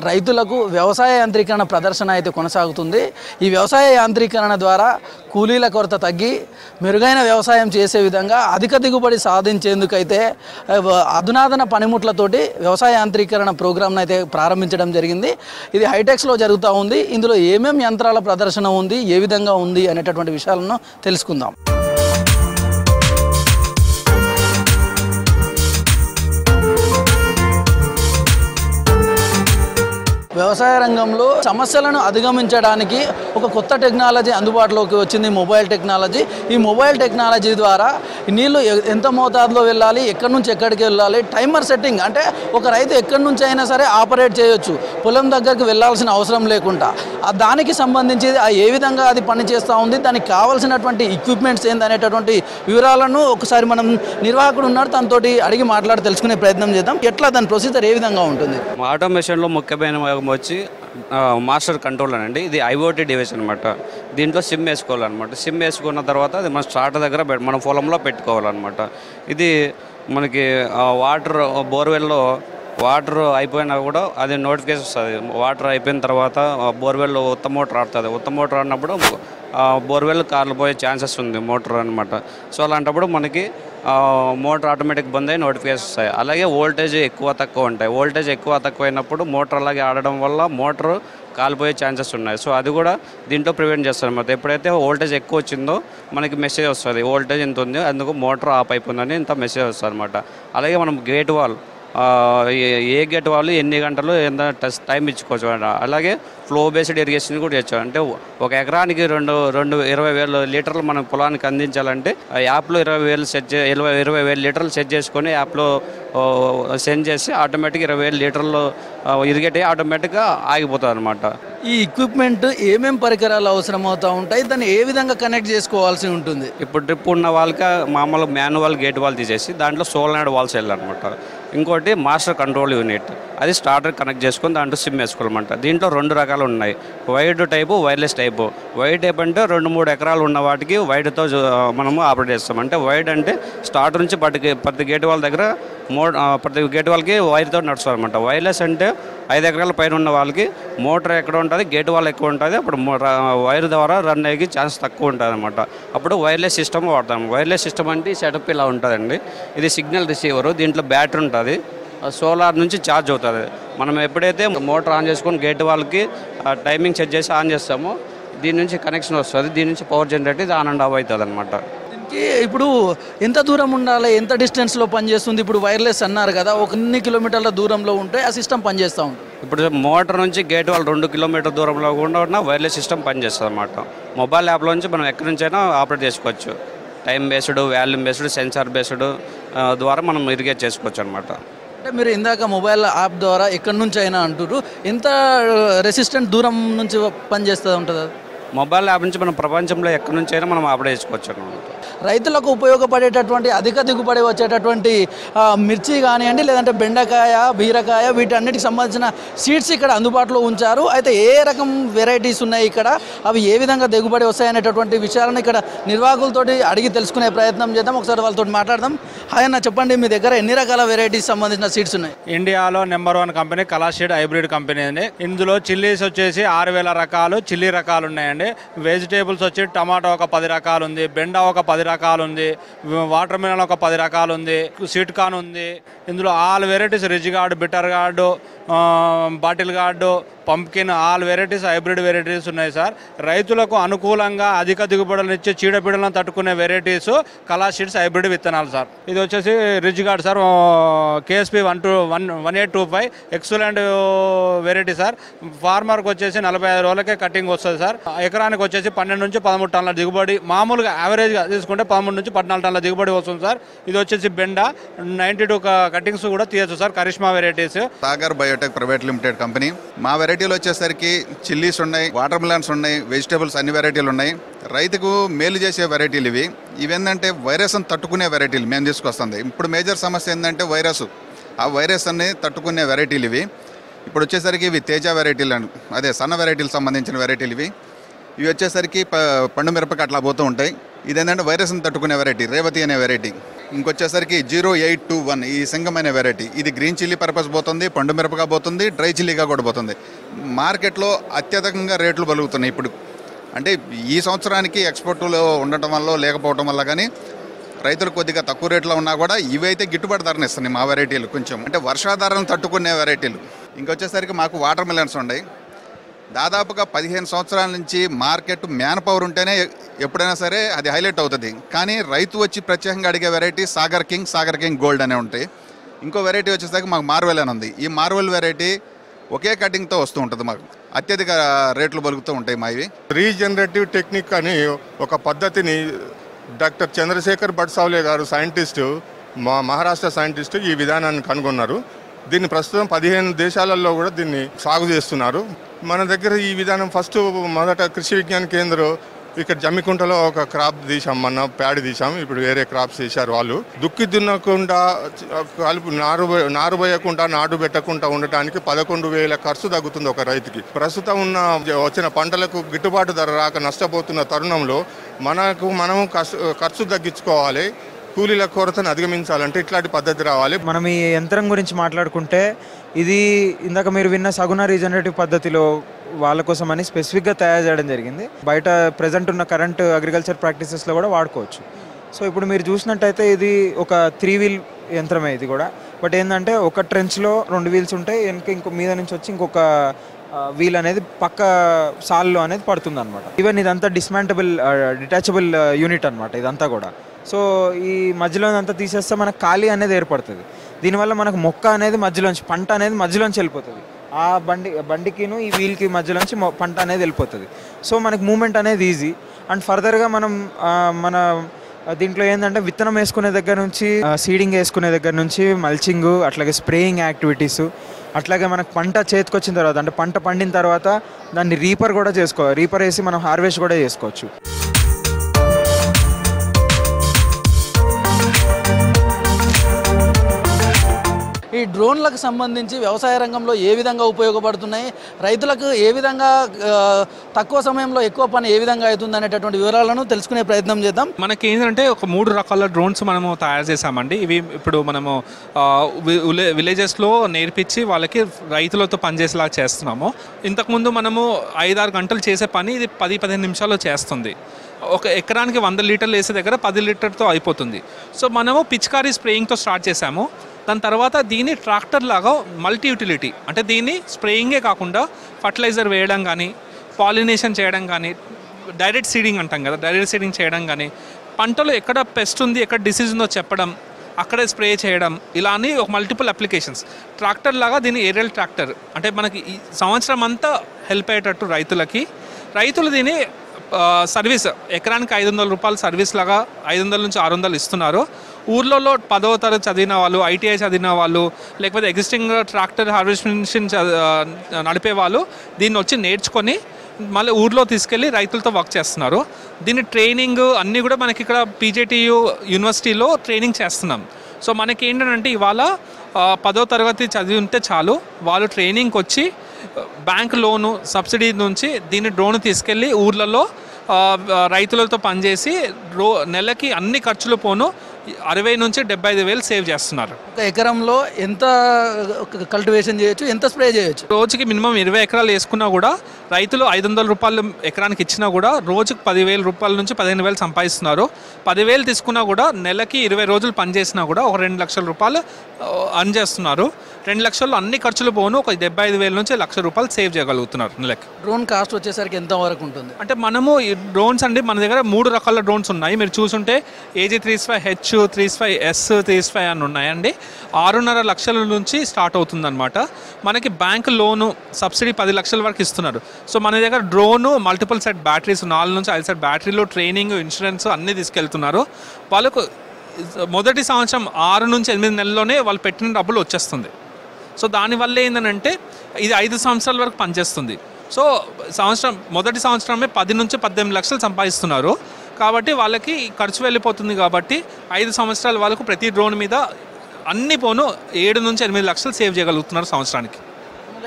రైతులకు వ్యవసాయ యాంత్రీకరణ ప్రదర్శన అయితే కొనసాగుతుంది. ఈ వ్యవసాయ యాంత్రీకరణ ద్వారా కూలీల కొరత తగ్గి మెరుగైన వ్యవసాయం చేసే విధంగా అధిక దిగుబడి సాధించేందుకైతే అధునాతన పనిముట్లతోటి వ్యవసాయ యాంత్రీకరణ ప్రోగ్రామ్ను అయితే ప్రారంభించడం జరిగింది. ఇది హైటెక్స్లో జరుగుతూ ఉంది. ఇందులో ఏమేం యంత్రాల ప్రదర్శన ఉంది, ఏ విధంగా ఉంది అనేటటువంటి విషయాలను తెలుసుకుందాం. వ్యవసాయ రంగంలో సమస్యలను అధిగమించడానికి ఒక కొత్త టెక్నాలజీ అందుబాటులోకి వచ్చింది, మొబైల్ టెక్నాలజీ. ఈ మొబైల్ టెక్నాలజీ ద్వారా నీళ్లు ఎంత మోతాదులో వెళ్ళాలి, ఎక్కడి నుంచి ఎక్కడికి వెళ్ళాలి, టైమర్ సెట్టింగ్, అంటే ఒక రైతు ఎక్కడి నుంచి అయినా సరే ఆపరేట్ చేయొచ్చు, పొలం దగ్గరికి వెళ్ళాల్సిన అవసరం లేకుండా. దానికి సంబంధించి ఏ విధంగా అది పనిచేస్తూ ఉంది, దానికి కావాల్సినటువంటి ఎక్విప్మెంట్స్ ఏందనేటటువంటి వివరాలను ఒకసారి మనం నిర్వాహకుడు ఉన్నాడు, తనతో అడిగి మాట్లాడి తెలుసుకునే ప్రయత్నం చేద్దాం. ఎట్లా దాని ప్రొసీజర్ ఏ విధంగా ఉంటుంది? ఆటోమేషన్లో ముఖ్యమైన వచ్చి మాస్టర్ కంట్రోల్ అండి. ఇది ఐఓటీ డివైస్ అనమాట. దీంట్లో సిమ్ వేసుకోవాలన్నమాట. సిమ్ వేసుకున్న తర్వాత అది మన స్టార్టర్ దగ్గర మన పొలంలో పెట్టుకోవాలన్నమాట. ఇది మనకి వాటర్ బోర్వెల్లో వాటర్ అయిపోయినా కూడా అది నోటిఫికేషన్ వస్తుంది. వాటర్ అయిపోయిన తర్వాత బోర్వెల్లో ఉత్త మోటార్ ఆడుతుంది. ఉత్త మోటార్ ఆడినప్పుడు బోర్వెల్ కార్లు పోయే ఛాన్సెస్ ఉంది మోటార్ అనమాట. సో అలాంటప్పుడు మనకి మోటార్ ఆటోమేటిక్ బంద్ అయ్యి నోటిఫికేషన్ వస్తాయి. అలాగే వోల్టేజ్ ఎక్కువ తక్కువ ఉంటాయి. వోల్టేజ్ ఎక్కువ తక్కువ అయినప్పుడు మోటార్ అలాగే ఆడడం వల్ల మోటార్ కాలిపోయే ఛాన్సెస్ ఉన్నాయి. సో అది కూడా దీంట్లో ప్రివెంట్ చేస్తారు అన్నమాట. ఎప్పుడైతే వోల్టేజ్ ఎక్కువ వచ్చిందో మనకి మెసేజ్ వస్తుంది, వోల్టేజ్ ఎంత ఉంది, అందుకు మోటార్ ఆఫ్ అయిపోయిందని ఇంత మెసేజ్ వస్తుంది అనమాట. అలాగే మనం గేట్ వాల్ ఏ గేట్ వాళ్ళు ఎన్ని గంటలు ఎంత టైం ఇచ్చుకోవచ్చు. అలాగే ఫ్లో బేస్డ్ ఇరిగేషన్ కూడా చేయొచ్చు. అంటే ఒక ఎకరానికి 20,000 లీటర్లు మనం పొలానికి అందించాలంటే ఆ యాప్లో 20,000 లీటర్లు సెట్ చేసుకొని యాప్లో సెండ్ చేసి ఆటోమేటిక్ 20,000 లీటర్లు ఇరిగేట్ అయ్యి ఆటోమేటిక్గా ఆగిపోతుంది అనమాట. ఈ ఎక్విప్మెంట్ ఏమేం పరికరాలు అవసరం అవుతూ ఉంటాయి, దాన్ని ఏ విధంగా కనెక్ట్ చేసుకోవాల్సి ఉంటుంది? ఇప్పుడు డ్రిప్ ఉన్న వాళ్ళకి మామూలు మాన్యువల్ గేట్ వాల్ తీసేసి దాంట్లో సోలనాయిడ్ వాల్స్ వెళ్ళాలన్నమాట. ఇంకోటి మాస్టర్ కంట్రోల్ యూనిట్, అది స్టార్టర్ కనెక్ట్ చేసుకొని దాంట్లో సిమ్ వేసుకోవాలన్నమాట. దీంట్లో 2 రకాలు ఉన్నాయి, wired type, wireless type. Wired type అంటే 2-3 ఎకరాలు ఉన్న వాటికి వైడ్తో మనము ఆపరేట్ చేస్తాం. అంటే వైడ్ అంటే స్టార్టర్ నుంచి ప్రతి గేట్ వాళ్ళ దగ్గర ప్రతి గేట్ వాళ్ళకి వైర్తో నడుస్తాం అనమాట. వైర్లెస్ అంటే 5 ఎకరాల పైన ఉన్న వాళ్ళకి మోటార్ ఎక్కడ ఉంటుంది, గేట్ వాల్ ఎక్కువ ఉంటుంది, అప్పుడు వైర్ ద్వారా రన్ అయ్యే ఛాన్స్ తక్కువ ఉంటుంది అనమాట. అప్పుడు వైర్లెస్ సిస్టమ్ వాడతాం. వైర్లెస్ సిస్టమ్ అంటే సెటప్ ఇలా ఉంటుందండి. ఇది సిగ్నల్ రిసీవరు, దీంట్లో బ్యాటరీ ఉంటుంది, సోలార్ నుంచి ఛార్జ్ అవుతుంది. మనం ఎప్పుడైతే మోటార్ ఆన్ చేసుకొని గేట్ వాళ్ళకి టైమింగ్ సెట్ చేసి ఆన్ చేస్తామో దీని నుంచి కనెక్షన్ వస్తుంది. దీని నుంచి పవర్ జనరేట్ ఇది ఆన్ అండ్ ఆఫ్ అవుతుంది అనమాట. ఇప్పుడు ఎంత దూరం ఉండాలి, ఎంత డిస్టెన్స్లో పనిచేస్తుంది? ఇప్పుడు వైర్లెస్ అన్నారు కదా, ఒక ఎన్ని కిలోమీటర్ల దూరంలో ఉంటే ఆ సిస్టమ్ పనిచేస్తూ ఉంటుంది. ఇప్పుడు మోటార్ నుంచి గేట్ వాళ్ళు 2 కిలోమీటర్ దూరంలో కూడా ఉన్న వైర్లెస్ సిస్టమ్ పనిచేస్తుంది అనమాట. మొబైల్ యాప్లో నుంచి మనం ఎక్కడి నుంచైనా ఆపరేట్ చేసుకోవచ్చు. Time based, volume based, sensor based ద్వారా మనం ఇరిగేట్ చేసుకోవచ్చు అనమాట. అంటే మీరు ఇందాక మొబైల్ యాప్ ద్వారా ఎక్కడి నుంచి అయినా అంటారు, ఎంత రెసిస్టెంట్ దూరం నుంచి పనిచేస్తూ ఉంటుంది? మొబైల్ యాప్ నుంచి మనం ప్రపంచంలో ఎక్కడి నుంచి అయినా మనం ఆపరేట్ చేసుకోవచ్చు అనమాట. రైతులకు ఉపయోగపడేటటువంటి అధిక దిగుబడి వచ్చేటటువంటి మిర్చి కానివ్వండి, లేదంటే బెండకాయ, బీరకాయ, వీటన్నిటికి సంబంధించిన సీడ్స్ ఇక్కడ అందుబాటులో ఉంచారు. అయితే ఏ రకం వెరైటీస్ ఉన్నాయి ఇక్కడ, అవి ఏ విధంగా దిగుబడి వస్తాయనేటటువంటి విషయాలను ఇక్కడ నిర్వాహకులతోటి అడిగి తెలుసుకునే ప్రయత్నం చేద్దాం. ఒకసారి వాళ్ళతో మాట్లాడదాం. హాయ్ అన్న, చెప్పండి, మీ దగ్గర ఎన్ని రకాల వెరైటీస్ సంబంధించిన సీడ్స్ ఉన్నాయి? ఇండియాలో నెంబర్ 1 కంపెనీ కళాసీడ్ హైబ్రిడ్ కంపెనీ అండి. ఇందులో చిల్లీస్ వచ్చేసి 6,000 రకాలు చిల్లీ రకాలు ఉన్నాయండి. వెజిటేబుల్స్ వచ్చి టమాటో ఒక 10 రకాలు ఉంది, బెండ ఒక 10 రకాలు ఉంది, వాటర్ మిలన్ ఒక 10 రకాలు ఉంది, స్వీట్ కార్న్ ఉంది. ఇందులో all varieties, ridge gourd, bitter gourd, bottle gourd, pumpkin, all varieties hybrid varieties ఉన్నాయి సార్. రైతులకు అనుకూలంగా అధిక దిగుబడులను ఇచ్చే చీడపీడలను తట్టుకునే వెరైటీస్ కళాసీడ్స్ హైబ్రిడ్ విత్తనాలు సార్. ఇది వచ్చేసి ridge gourd sir, KSP 1825 excellent variety sir. ఫార్మర్కి వచ్చేసి 45 రోజులకే కటింగ్ వస్తుంది సార్. ఎకరానికి వచ్చేసి 12 నుంచి 13 టన్నుల దిగుబడి, మామూలుగా యావరేజ్గా తీసుకుంటే 13 నుంచి 14 టన్నుల దిగుబడి వస్తుంది సార్. ఇది వచ్చేసి బెండ 92 కటింగ్స్ కూడా తీయచ్చు sir. Karishma varieties. Sagar biotech private limited company. మా వెరైటీలు వచ్చేసరికి చిల్లీస్ ఉన్నాయి, వాటర్ మిలన్స్ ఉన్నాయి, వెజిటేబుల్స్ అన్ని వెరైటీలు ఉన్నాయి. రైతుకు మేలు చేసే వెరైటీలు ఇవి. ఇవేంటంటే వైరస్ని తట్టుకునే వెరైటీలు మేము తీసుకొస్తుంది. ఇప్పుడు మేజర్ సమస్య ఏంటంటే వైరస్. ఆ వైరస్ అన్ని తట్టుకునే వెరైటీలు ఇవి. ఇప్పుడు వచ్చేసరికి ఇవి తేజ వెరైటీలు అని అదే సన్న వెరైటీలకు సంబంధించిన వెరైటీలు ఇవి వచ్చేసరికి పండు మిరపకి అట్లా పోతూ ఉంటాయి. ఇదేంటంటే వైరస్ని తట్టుకునే వెరైటీ రేవతి అనే వెరైటీ. ఇంకొచ్చేసరికి 0821 ఈ సింగం అనే వెరైటీ. ఇది గ్రీన్ చిల్లీ పర్పస్ పోతుంది, పండు మిరపగా పోతుంది, డ్రై చిల్లీగా కూడా పోతుంది. మార్కెట్లో అత్యధికంగా రేట్లు పలుకుతున్నాయి ఇప్పుడు. అంటే ఈ సంవత్సరానికి ఎక్స్పోర్టులో ఉండటం వల్ల లేకపోవడం వల్ల కానీ రైతులు కొద్దిగా తక్కువ రేట్లో ఉన్నా కూడా ఇవైతే గిట్టుబాటు ధరని ఇస్తున్నాయి మా వెరైటీలు. కొంచెం అంటే వర్షాధారాలను తట్టుకునే వెరైటీలు. ఇంకొచ్చేసరికి మాకు వాటర్ మిలన్స్ ఉన్నాయి. దాదాపుగా 15 సంవత్సరాల నుంచి మార్కెట్ మ్యాన్ పవర్ ఉంటేనే ఎప్పుడైనా సరే అది హైలైట్ అవుతుంది. కానీ రైతు వచ్చి ప్రత్యేకంగా అడిగే వెరైటీ సాగర్ కింగ్ గోల్డ్ అనే ఉంటాయి. ఇంకో వెరైటీ వచ్చేసరికి మాకు మార్వెల్ అని ఉంది. ఈ మార్వెల్ వెరైటీ ఒకే కటింగ్తో వస్తూ ఉంటుంది. మాకు అత్యధిక రేట్లు పలుకుతూ ఉంటాయి మావి. రీజనరేటివ్ టెక్నిక్ అని ఒక పద్ధతిని డాక్టర్ చంద్రశేఖర్ బట్సావ్లే గారు సైంటిస్టు, మా మహారాష్ట్ర సైంటిస్టు ఈ విధానాన్ని కనుగొన్నారు. దీన్ని ప్రస్తుతం 15 దేశాలలో కూడా దీన్ని సాగు చేస్తున్నారు. మన దగ్గర ఈ విధానం మొదట కృషి విజ్ఞాన కేంద్రం ఇక్కడ జమ్మికుంటలో ఒక క్రాప్ తీసాం, మొన్న ప్యాడ్ తీసాం. ఇప్పుడు వేరే క్రాప్స్ చేశారు వాళ్ళు. దుక్కి దున్నకుండా కలుపు నారు పోయకుండా నాటు పెట్టకుండా ఉండటానికి 11,000 ఖర్చు తగ్గుతుంది ఒక రైతుకి. ప్రస్తుతం వచ్చిన పంటలకు గిట్టుబాటు ధర రాక నష్టపోతున్న తరుణంలో మనము ఖర్చు తగ్గించుకోవాలి. కూలీల కొరతను అధిగమించాలంటే ఇట్లాంటి పద్ధతి రావాలి. మనం ఈ యంత్రం గురించి మాట్లాడుకుంటే ఇది ఇందాక మీరు విన్న సగుణ రీజనరేటివ్ పద్ధతిలో వాళ్ళ కోసం అని స్పెసిఫిక్గా తయారు చేయడం జరిగింది. బయట ప్రజెంట్ ఉన్న కరెంట్ అగ్రికల్చర్ ప్రాక్టీసెస్లో కూడా వాడుకోవచ్చు. సో ఇప్పుడు మీరు చూసినట్టయితే ఇది ఒక 3 వీల్ యంత్రమే ఇది కూడా. బట్ ఏంటంటే ఒక ట్రెంచ్లో 2 వీల్స్ ఉంటాయి, ఇంకో మీద నుంచి వచ్చి ఇంకొక వీల్ అనేది పక్క సాల్లో అనేది పడుతుంది అనమాట. ఈవెన్ ఇదంతా డిటాచబుల్ యూనిట్ అనమాట ఇదంతా కూడా. సో ఈ మధ్యలో అంతా తీసేస్తే మనకు ఖాళీ అనేది ఏర్పడుతుంది. దీనివల్ల మనకు మొక్క అనేది మధ్యలోంచి పంట అనేది మధ్యలోంచి వెళ్ళిపోతుంది. ఆ బండికిను ఈ వీల్కి మధ్యలోంచి పంట అనేది వెళ్ళిపోతుంది. సో మనకి మూమెంట్ అనేది ఈజీ. అండ్ ఫర్దర్గా మన దీంట్లో ఏంటంటే విత్తనం వేసుకునే దగ్గర నుంచి సీడింగ్ వేసుకునే దగ్గర నుంచి మల్చింగ్, అట్లాగే స్ప్రేయింగ్ యాక్టివిటీస్, అట్లాగే మనకు పంట చేతికొచ్చిన తర్వాత అంటే పంట పండిన తర్వాత దాన్ని రీపర్ వేసి మనం హార్వెస్ట్ కూడా చేసుకోవచ్చు. ఈ డ్రోన్లకు సంబంధించి వ్యవసాయ రంగంలో ఏ విధంగా ఉపయోగపడుతున్నాయి, రైతులకు ఏ విధంగా తక్కువ సమయంలో ఎక్కువ పని ఏ విధంగా అవుతుంది అనేటటువంటి వివరాలను తెలుసుకునే ప్రయత్నం చేద్దాం. మనకి ఏంటంటే ఒక 3 రకాల డ్రోన్స్ మనము తయారు చేసామండి. ఇవి ఇప్పుడు మనము విలేజెస్లో నేర్పించి వాళ్ళకి రైతులతో పనిచేసేలా చేస్తున్నాము. ఇంతకుముందు మనము 5-6 గంటలు చేసే పని ఇది 10-15 నిమిషాల్లో చేస్తుంది. ఒక ఎకరానికి 100 లీటర్లు వేసే దగ్గర 10 లీటర్తో అయిపోతుంది. సో మనము పిచికారీ స్ప్రేయింగ్తో స్టార్ట్ చేసాము. దాని తర్వాత దీన్ని ట్రాక్టర్ లాగా మల్టీ యూటిలిటీ, అంటే దీన్ని స్ప్రేయింగే కాకుండా ఫర్టిలైజర్ వేయడం కానీ, పాలినేషన్ చేయడం కానీ, డైరెక్ట్ సీడింగ్ అంటాం కదా, డైరెక్ట్ సీడింగ్ చేయడం కానీ, పంటలో ఎక్కడ పెస్ట్ ఉంది ఎక్కడ డిసీజ్ ఉందో చెప్పడం, అక్కడే స్ప్రే చేయడం, ఇలా అని ఒక మల్టిపుల్ అప్లికేషన్స్. ట్రాక్టర్ లాగా దీన్ని ఏరియల్ ట్రాక్టర్, అంటే మనకి ఈ సంవత్సరం అంతా హెల్ప్ అయ్యేటట్టు రైతులు దీన్ని సర్వీస్ ఎకరానికి 500 రూపాయలు సర్వీస్ లాగా 500 నుంచి 600 ఇస్తున్నారు. ఊర్లలో 10వ తరగతి చదివిన వాళ్ళు, ఐటీఐ చదివిన వాళ్ళు, లేకపోతే ఎగ్జిస్టింగ్ ట్రాక్టర్ హార్వెస్టింగ్ మిషన్ నడిపే వాళ్ళు దీన్ని వచ్చి నేర్చుకొని మళ్ళీ ఊర్లో తీసుకెళ్ళి రైతులతో వర్క్ చేస్తున్నారు. దీని ట్రైనింగ్ అన్నీ కూడా మనకి ఇక్కడ పీజేటీయు యూనివర్సిటీలో ట్రైనింగ్ చేస్తున్నాం. సో మనకి ఏంటంటే ఇవాళ 10వ తరగతి చదివి ఉంటే చాలు, వాళ్ళు ట్రైనింగ్కి వచ్చి బ్యాంక్ లోను సబ్సిడీ నుంచి దీన్ని డ్రోన్ తీసుకెళ్ళి ఊర్లలో రైతులతో పనిచేసి నెలకి అన్ని ఖర్చులు పోను 60,000 నుంచి 75,000 సేవ్ చేస్తున్నారు. ఒక ఎకరంలో ఎంత కల్టివేషన్ చేయొచ్చు, ఎంత స్ప్రే చేయొచ్చు? రోజుకి మినిమం 20 ఎకరాలు వేసుకున్నా కూడా రైతులు 500 రూపాయలు ఎకరానికి ఇచ్చినా కూడా రోజుకి 10,000 రూపాయల నుంచి 15,000 సంపాదిస్తున్నారు. 10,000 తీసుకున్నా కూడా నెలకి 20 రోజులు పనిచేసినా కూడా ఒక 2 లక్షల రూపాయలు అర్న్ చేస్తున్నారు. 2 లక్షల్లో అన్ని ఖర్చులు పోను ఒక 75,000 నుంచి 1,00,000 రూపాయలు సేవ్ చేయగలుగుతున్నారు నెలకి. డ్రోన్ కాస్ట్ వచ్చేసరికి ఎంత వరకు ఉంటుంది? అంటే మనము ఈ డ్రోన్స్ అండి మన దగ్గర 3 రకాల డ్రోన్స్ ఉన్నాయి. మీరు చూసుంటే AG35H, 35S, 35 అని ఉన్నాయండి. 6.5 లక్షల నుంచి స్టార్ట్ అవుతుందన్నమాట. మనకి బ్యాంక్ లోను సబ్సిడీ 10 లక్షల వరకు ఇస్తున్నారు. సో మన దగ్గర డ్రోను, మల్టిపుల్ సెట్ బ్యాటరీస్, 4 నుంచి 5 సెట్ బ్యాటరీలు, ట్రైనింగ్, ఇన్సూరెన్స్ అన్నీ తీసుకెళ్తున్నారు. వాళ్ళకు మొదటి సంవత్సరం 6 నుంచి 8 నెలల్లోనే వాళ్ళు పెట్టిన డబ్బులు వచ్చేస్తుంది. సో దానివల్ల ఏంటంటే ఇది 5 సంవత్సరాల వరకు పనిచేస్తుంది. సో మొదటి సంవత్సరమే 10 నుంచి 18 లక్షలు సంపాదిస్తున్నారు. కాబట్టి వాళ్ళకి ఖర్చు వెళ్ళిపోతుంది. కాబట్టి 5 సంవత్సరాల వాళ్ళకు ప్రతి డ్రోన్ మీద అన్ని పోను 7 నుంచి 8 లక్షలు సేవ్ చేయగలుగుతున్నారు సంవత్సరానికి.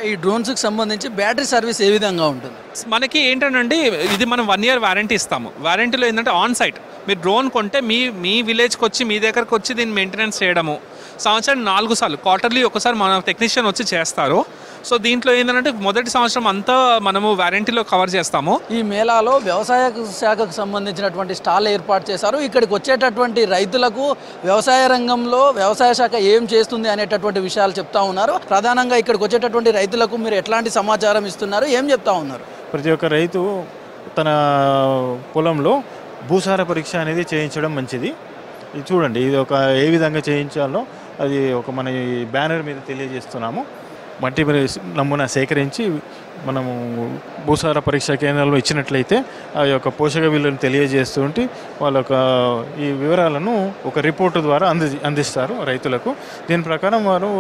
ఈ డ్రోన్స్కి సంబంధించి బ్యాటరీ సర్వీస్ ఏ విధంగా ఉంటుంది? మనకి ఏంటంటే ఇది మనం 1 year వారంటీ ఇస్తాము. వారంటీలో ఏంటంటే ఆన్ సైట్ మీరు డ్రోన్ కొంటే మీ విలేజ్కి వచ్చి మీ దగ్గరకు వచ్చి దీన్ని మెయింటెనెన్స్ చేయడము, సంవత్సరం 4 సార్లు క్వార్టర్లీ ఒకసారి మన టెక్నీషియన్ వచ్చి చేస్తారు. సో దీంట్లో ఏంటంటే మొదటి సంవత్సరం అంతా మనము వారంటీలో కవర్ చేస్తాము. ఈ మేళాలో వ్యవసాయ శాఖకు సంబంధించినటువంటి స్టాల్ ఏర్పాటు చేశారు. ఇక్కడికి వచ్చేటటువంటి రైతులకు వ్యవసాయ రంగంలో వ్యవసాయ శాఖ ఏం చేస్తుంది అనేటటువంటి విషయాలు చెప్తా ఉన్నారు. ప్రధానంగా ఇక్కడికి వచ్చేటటువంటి రైతులకు మీరు ఎట్లాంటి సమాచారం ఇస్తున్నారు, ఏం చెప్తా ఉన్నారు? ప్రతి ఒక్క రైతు తన పొలంలో భూసార పరీక్ష అనేది చేయించడం మంచిది. ఇది చూడండి, ఇది ఒక ఏ విధంగా చేయించాలో అది ఒక మన ఈ బ్యానర్ మీద తెలియజేస్తున్నాము. మట్టి నమూనా సేకరించి మనము భూసార పరీక్షా కేంద్రాల్లో ఇచ్చినట్లయితే ఆ యొక్క పోషక విలువలను తెలియజేస్తుంటే వాళ్ళ ఈ వివరాలను ఒక రిపోర్టు ద్వారా అందిస్తారు రైతులకు. దీని ప్రకారం వారు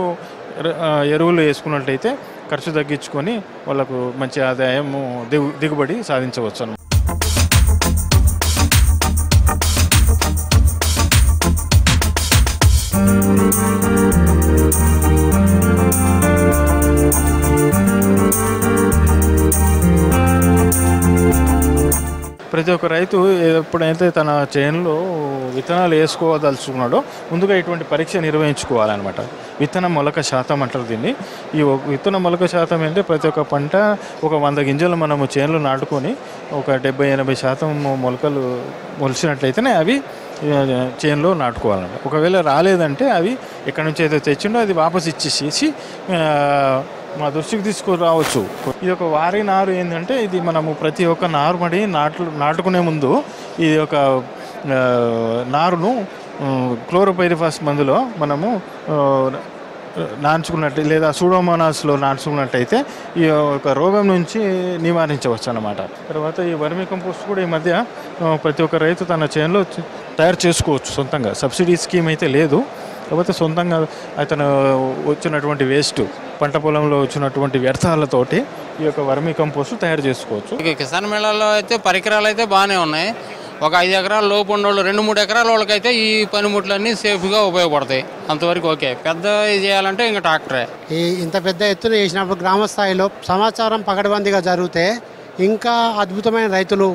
ఎరువులు వేసుకున్నట్లయితే ఖర్చు తగ్గించుకొని వాళ్ళకు మంచి ఆదాయము దిగుబడి సాధించవచ్చు. ప్రతి ఒక్క రైతు ఎప్పుడైతే తన చేనులో విత్తనాలు వేసుకోదలుచుకున్నాడో ముందుగా ఇటువంటి పరీక్ష నిర్వహించుకోవాలన్నమాట. విత్తన మొలక శాతం అంటారు దీన్ని. ఈ విత్తన మొలక శాతం ఏంటంటే ప్రతి ఒక్క పంట ఒక 100 గింజలు మనము చేనులో నాటుకొని ఒక 70-80% మొలకలు మొలిచినట్లయితేనే అవి చేనులో నాటుకోవాలన్నమాట. ఒకవేళ రాలేదంటే అవి ఎక్కడి నుంచి అయితే తెచ్చిండో అది వాపసు ఇచ్చేసి మా దృష్టికి తీసుకురావచ్చు. ఇది ఒక వారి నారు ఏంటంటే ఇది మనము ప్రతి ఒక్క నారుమడి నాటుకునే ముందు ఈ యొక్క నారును క్లోరోపైరిఫాస్ మందులో మనము నాన్చుకున్నట్టు లేదా సూడోమోనాస్లో నాన్చుకున్నట్టయితే ఈ యొక్క రోగం నుంచి నివారించవచ్చు అన్నమాట. తర్వాత ఈ వర్మీ కంపోస్ట్ కూడా ఈ మధ్య ప్రతి ఒక్క రైతు తన చేనులో తయారు చేసుకోవచ్చు సొంతంగా. సబ్సిడీ స్కీమ్ అయితే లేదు, కాకపోతే సొంతంగా అతను వచ్చినటువంటి వేస్ట్ పంట పొలంలో వచ్చినటువంటి వ్యర్థాలతోటి ఈ యొక్క వర్మీ కంపోస్ట్ తయారు చేసుకోవచ్చు. కిసాన్ మేళాలో అయితే పరికరాలు అయితే బాగానే ఉన్నాయి. ఒక 5 ఎకరాల లోపు ఉన్నోళ్ళు 2-3 ఎకరాల వాళ్ళకైతే ఈ పనిముట్లన్నీ సేఫ్గా ఉపయోగపడతాయి. అంతవరకు ఓకే. పెద్ద చేయాలంటే ఇంకా ట్రాక్టరే. ఇంత పెద్ద ఎత్తున చేసినప్పుడు గ్రామ స్థాయిలో సమాచారం పకడ్బందీగా జరిగితే ఇంకా అద్భుతమైన రైతులు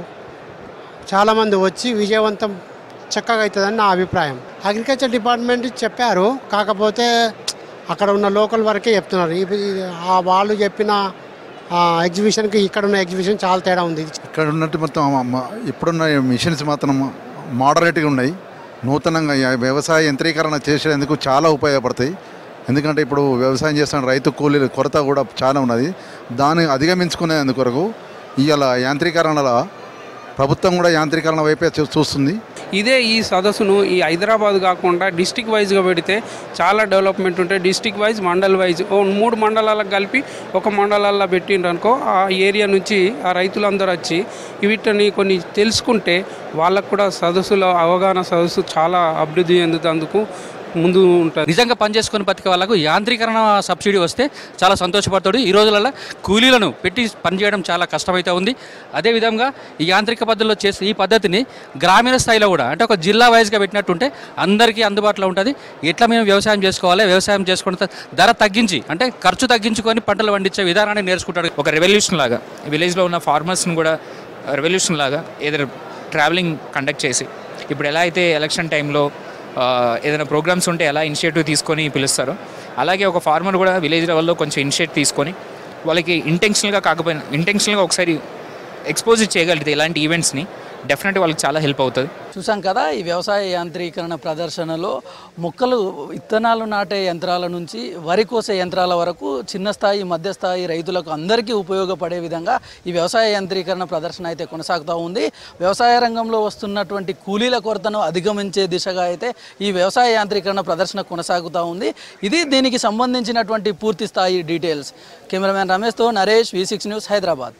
చాలామంది వచ్చి విజయవంతం చక్కగా అవుతుందని నా అభిప్రాయం. అగ్రికల్చర్ డిపార్ట్మెంట్ చెప్పారు, కాకపోతే అక్కడ ఉన్న లోకల్ వరకే చెప్తున్నారు. వాళ్ళు చెప్పిన ఎగ్జిబిషన్కి ఇక్కడ ఉన్న ఎగ్జిబిషన్ చాలా తేడా ఉంది. ఇక్కడ ఉన్నట్టు మొత్తం ఇప్పుడున్న మిషన్స్ మాత్రం మోడరేట్గా ఉన్నాయి. నూతనంగా వ్యవసాయ యంత్రీకరణ చేసేందుకు చాలా ఉపయోగపడతాయి. ఎందుకంటే ఇప్పుడు వ్యవసాయం చేస్తున్న రైతు కూలీల కొరత కూడా చాలా ఉన్నది. దాన్ని అధిగమించుకునేందుకు ఇవాళ యాంత్రీకరణలో ప్రభుత్వం కూడా యాంత్రీకరణ వైపే చూస్తుంది. ఇదే ఈ సదస్సును ఈ హైదరాబాద్ కాకుండా డిస్టిక్ వైజ్గా పెడితే చాలా డెవలప్మెంట్ ఉంటాయి. డిస్టిక్ వైజ్, మండల్ వైజ్ 3 మండలాలకు కలిపి ఒక మండలాల్లో పెట్టిండ్రు అనుకో, ఆ ఏరియా నుంచి ఆ రైతులందరూ వచ్చి వీటిని కొన్ని తెలుసుకుంటే వాళ్ళకు కూడా సదస్సులో అవగాహన సదస్సు చాలా అభివృద్ధి చెందుతందుకు ముందు ఉంటుంది. నిజంగా పనిచేసుకొని బతికే వాళ్ళకు యాంత్రీకరణ సబ్సిడీ వస్తే చాలా సంతోషపడతాడు. ఈ రోజులలో కూలీలను పెట్టి పనిచేయడం చాలా కష్టమైతే ఉంది. అదేవిధంగా ఈ యాంత్రిక పద్ధతిలో చేసే ఈ పద్ధతిని గ్రామీణ స్థాయిలో కూడా అంటే ఒక జిల్లా వైజ్గా పెట్టినట్టుంటే అందరికీ అందుబాటులో ఉంటుంది. ఎట్లా మేము వ్యవసాయం చేసుకోవాలి, వ్యవసాయం చేసుకున్న ధర తగ్గించి అంటే ఖర్చు తగ్గించుకొని పంటలు పండించే విధానాన్ని నేర్చుకుంటాడు. ఒక రెవల్యూషన్ లాగా విలేజ్లో ఉన్న ఫార్మర్స్ని కూడా రెవల్యూషన్ లాగా ఏదైనా ట్రావెలింగ్ కండక్ట్ చేసి ఇప్పుడు ఎలా అయితే ఎలక్షన్ టైంలో ఏదైనా ప్రోగ్రామ్స్ ఉంటే ఎలా ఇనిషియేటివ్ తీసుకొని పిలుస్తారో అలాగే ఒక ఫార్మర్ కూడా విలేజ్ లెవెల్లో కొంచెం ఇనిషియేటివ్ తీసుకొని వాళ్ళకి ఇంటెన్షనల్గా కాకపోయినా ఇంటెన్షనల్గా ఒకసారి ఎక్స్పోజ్ చేయగలిగితే ఇలాంటి ఈవెంట్స్ని డెఫినెట్గా వాళ్ళకి చాలా హెల్ప్ అవుతుంది. చూసాం కదా ఈ వ్యవసాయ యాంత్రీకరణ ప్రదర్శనలో మొక్కలు విత్తనాలు నాటే యంత్రాల నుంచి వరి కోసే యంత్రాల వరకు చిన్న స్థాయి, మధ్య స్థాయి రైతులకు అందరికీ ఉపయోగపడే విధంగా ఈ వ్యవసాయ యాంత్రీకరణ ప్రదర్శన అయితే కొనసాగుతూ ఉంది. వ్యవసాయ రంగంలో వస్తున్నటువంటి కూలీల కొరతను అధిగమించే దిశగా అయితే ఈ వ్యవసాయ యాంత్రీకరణ ప్రదర్శన కొనసాగుతూ ఉంది. ఇది దీనికి సంబంధించినటువంటి పూర్తి స్థాయి డీటెయిల్స్. కెమెరామ్యాన్ రమేష్తో నరేష్, V6 న్యూస్, హైదరాబాద్.